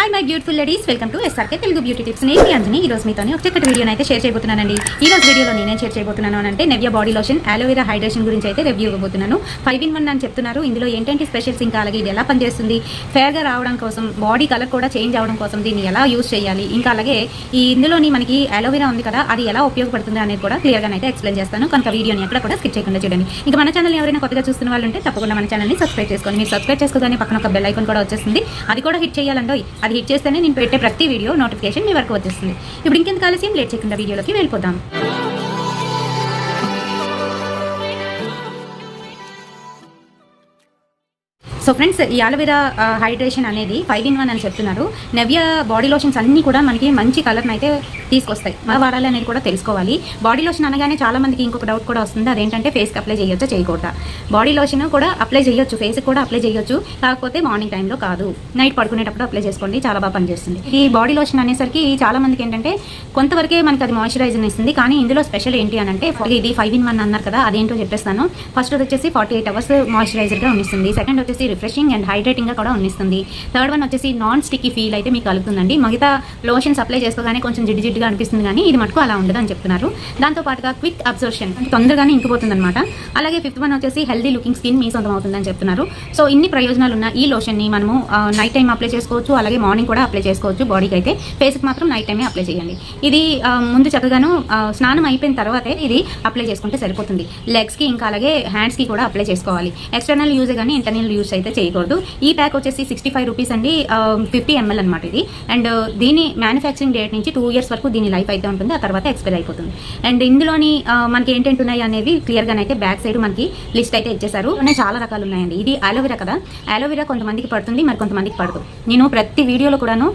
Hi my beautiful ladies, welcome to SRK Telugu beauty tips. నేను అంజని ఈ రోజు మీతో ఒక చక్కటి వీడియోని అయితే షేర్ చేయబోతున్నానండి. ఈ రోజు వీడియోలో నేనేం షేర్ చేయబోతున్నాను అంటే నెవ్యా బాడీ లోషన్ అలోవెరా హైడ్రేషన్ గురించి అయితే రివ్యూ ఇవ్వబోతున్నాను. 5-in-1 అని చెప్తున్నారు. ఇందులో ఏంటంటే స్పెషల్స్, ఇంకా అలాగే ఇది ఎలా పనిచేస్తుంది, ఫేర్గా రావడం కోసం, బాడీ కలర్ కూడా చేంజ్ అవడం కోసం దీన్ని ఎలా యూజ్ చేయాలి, ఇంకా అలాగే ఇందులోని మనకి అలోవెరా ఉంది కదా, అది ఎలా ఉపయోగపడుతుంది అనేది కూడా క్లియర్గా అయితే ఎక్స్ప్లెయిన్ చేస్తాను. కనుక వీడియోని ఎక్కడ కూడా స్కిప్ చేయకుండా చూడండి. ఇంకా మన ఛానల్ ఎవరైనా కొత్తగా చూస్తున్న వాళ్ళు ఉంటే తప్పకుండా మన ఛానల్ని సబ్స్క్రైబ్ చేసుకోండి. మీరు సబ్స్క్రైబ్ చేసుకోగానే పక్కన ఒక బెల్ ఐకాన్ కూడా వచ్చేస్తుంది, అది కూడా హిట్ చేయాలండో. అది హిట్ చేస్తేనే నేను పెట్టే ప్రతి వీడియో నోటిఫికేషన్ మీ వరకు వచ్చేస్తుంది. ఇప్పుడు ఇంకెందుకు ఆలస్యం, లేట్ చేయకుండా వీడియోలోకి వెళ్ళిపోదాం. సో ఫ్రెండ్స్, ఈ అలోవెరా హైడ్రేషన్ అనేది 5-in-1 అని చెప్తున్నారు. నెవ్యా బాడీ లోషన్స్ అన్నీ కూడా మనకి మంచి కలర్ని అయితే తీసుకొస్తాయి. ఎలా వాడాలి అనేది కూడా తెలుసుకోవాలి. బాడీ లోషన్ అనగానే చాలా మందికి ఇంకొక డౌట్ కూడా వస్తుంది, అదేంటంటే ఫేస్కి అప్లై చేయొచ్చా చేయకూడదా. బాడీ లోషన్ కూడా అప్లై చేయొచ్చు, ఫేస్కి కూడా అప్లై చేయొచ్చు, కాకపోతే మార్నింగ్ టైంలో కాదు, నైట్ పడుకునేటప్పుడు అప్లై చేసుకోండి, చాలా బాగా పనిచేస్తుంది. ఈ బాడీ లోషన్ అనేసరికి చాలా మందికి ఏంటంటే కొంతవరకే మనకి అది మాయిశ్చరైజర్ ఇస్తుంది, కానీ ఇందులో స్పెషల్ ఏంటి అని అంటే ఇది 5-in-1 అన్నారు కదా, అదేంటో చెప్పేస్తాను. ఫస్ట్ వచ్చేసి 48 hours మాయిశ్చరైజర్గా ఉండిస్తుంది. సెకండ్ వచ్చేసి రిఫ్రెషింగ్ అండ్ హైడ్రేటింగ్గా కూడా ఉండిస్తుంది. థర్డ్ వన్ వచ్చేసి నాన్ స్టిక్కీ ఫీల్ అయితే మీకు కలుగుతుందండి. మిగతా లోషన్స్ అప్లై చేసుకోగానే కొంచెం జిడ్డుగా అనిపిస్తుంది, కానీ ఇది మటుకు అలా ఉండదు అని చెప్తున్నారు. దాంతోపాటుగా క్విక్ అబ్జర్షన్, తొందరగానే ఇంకిపోతుంది అనమాట. అలాగే ఫిఫ్త్ వన్ వచ్చేసి హెల్దీ లుకింగ్ స్కిన్ మీ సొంతం అవుతుందని చెప్తున్నారు. సో ఇన్ని ప్రయోజనాలు ఉన్న ఈ లోషన్ని మనము నైట్ టైం అప్లై చేసుకోవచ్చు, అలాగే మార్నింగ్ కూడా అప్లై చేసుకోవచ్చు. బాడీకి అయితే, ఫేస్కి మాత్రం నైట్ టైమే అప్లై చేయండి. ఇది ముందు చక్కగాను స్నానం అయిపోయిన తర్వాతే ఇది అప్లై చేసుకుంటే సరిపోతుంది. లెగ్స్కి ఇంకా అలాగే హ్యాండ్స్కి కూడా అప్లై చేసుకోవాలి. ఎక్స్టర్నల్ యూజ్ కానీ ఇంటర్నల్ యూజ్ అయితే చేయకూడదు. ఈ ప్యాక్ వచ్చేసి 65 రూపీస్ అండి, 50 ml అనమాట ఇది. అండ్ దీని మ్యానుఫ్యాక్చరింగ్ డేట్ నుంచి 2 years వరకు దీని లైఫ్ అయితే ఉంటుంది, ఆ తర్వాత ఎక్స్పైర్ అయిపోతుంది. అండ్ ఇందులోని మనకి ఏంటంటే ఉన్నాయి అనేవి క్లియర్గా అయితే బ్యాక్ సైడ్ మనకి లిస్ట్ అయితే ఇచ్చేసారు. చాలా రకాలు ఉన్నాయండి. ఇది అలోవెరా కదా, అలోవెరా కొంతమందికి పడుతుంది, మరి కొంతమందికి పడదు. నేను ప్రతి వీడియోలో కూడాను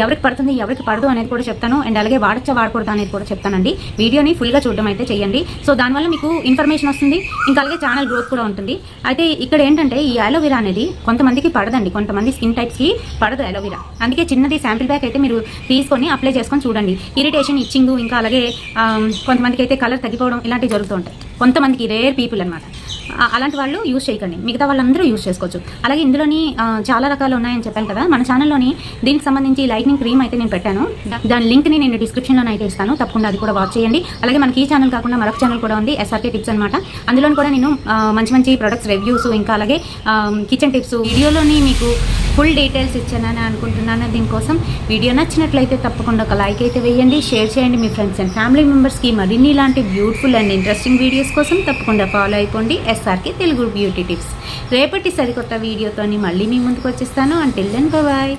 ఎవరికి పడుతుంది ఎవరికి పడదు అనేది కూడా చెప్తాను, అండ్ అలాగే వాడచ్చా వాడకూడదు అనేది కూడా చెప్తానండి. వీడియోని ఫుల్గా చూడడం అయితే చేయండి. సో దానివల్ల మీకు ఇన్ఫర్మేషన్ వస్తుంది, ఇంకా అలాగే ఛానల్ గ్రోత్ కూడా ఉంటుంది. అయితే ఇక్కడ ఏంటంటే ఈ అలోవెరా అనేది కొంతమందికి పడదండి, కొంతమంది స్కిన్ టైప్స్కి పడదు అలోవెరా. అందుకే చిన్నది శాంపిల్ ప్యాక్ అయితే మీరు తీసుకొని అప్లై చేసుకొని చూడండి. ఇరిటేషన్, ఇచ్చింగ్, ఇంకా అలాగే కొంతమందికి అయితే కలర్ తగ్గిపోవడం ఇలాంటివి జరుగుతూ ఉంటాయి. కొంతమందికి రేర్ పీపుల్ అనమాట, అలాంటి వాళ్ళు యూజ్ చేయకండి, మిగతా వాళ్ళందరూ యూజ్ చేసుకోవచ్చు. అలాగే ఇందులోని చాలా రకాలు ఉన్నాయని చెప్పాను కదా, మన ఛానల్లోని దీనికి సంబంధించి లైట్నింగ్ క్రీమ్ అయితే నేను పెట్టాను. దాని లింక్ని నేను డిస్క్రిప్షన్లో అయితే ఇస్తాను, తప్పకుండా అది కూడా వాచ్ చేయండి. అలాగే మనకి ఈ ఛానల్ కాకుండా మరొక ఛానల్ కూడా ఉంది, ఎస్ఆర్కే టిప్స్ అనమాట. అందులో కూడా నేను మంచి ప్రొడక్ట్స్ రివ్యూస్, ఇంకా అలాగే కిచెన్ టిప్స్ వీడియోలోని మీకు ఫుల్ డీటెయిల్స్ ఇచ్చానని అనుకుంటున్నాను. దీనికోసం వీడియో నచ్చినట్లయితే తప్పకుండా ఒక లైక్ అయితే వేయండి, షేర్ చేయండి మీ ఫ్రెండ్స్ అండ్ ఫ్యామిలీ మెంబర్స్కి. మరిన్ని ఇలాంటి బ్యూటిఫుల్ అండ్ ఇంట్రెస్టింగ్ వీడియోస్ కోసం తప్పకుండా ఫాలో అయిపోండి ఎస్ఆర్కే తెలుగు బ్యూటీ టిప్స్. రేపటి సరికొత్త వీడియోతో మళ్ళీ మీ ముందుకు వచ్చేస్తాను. Until then bye.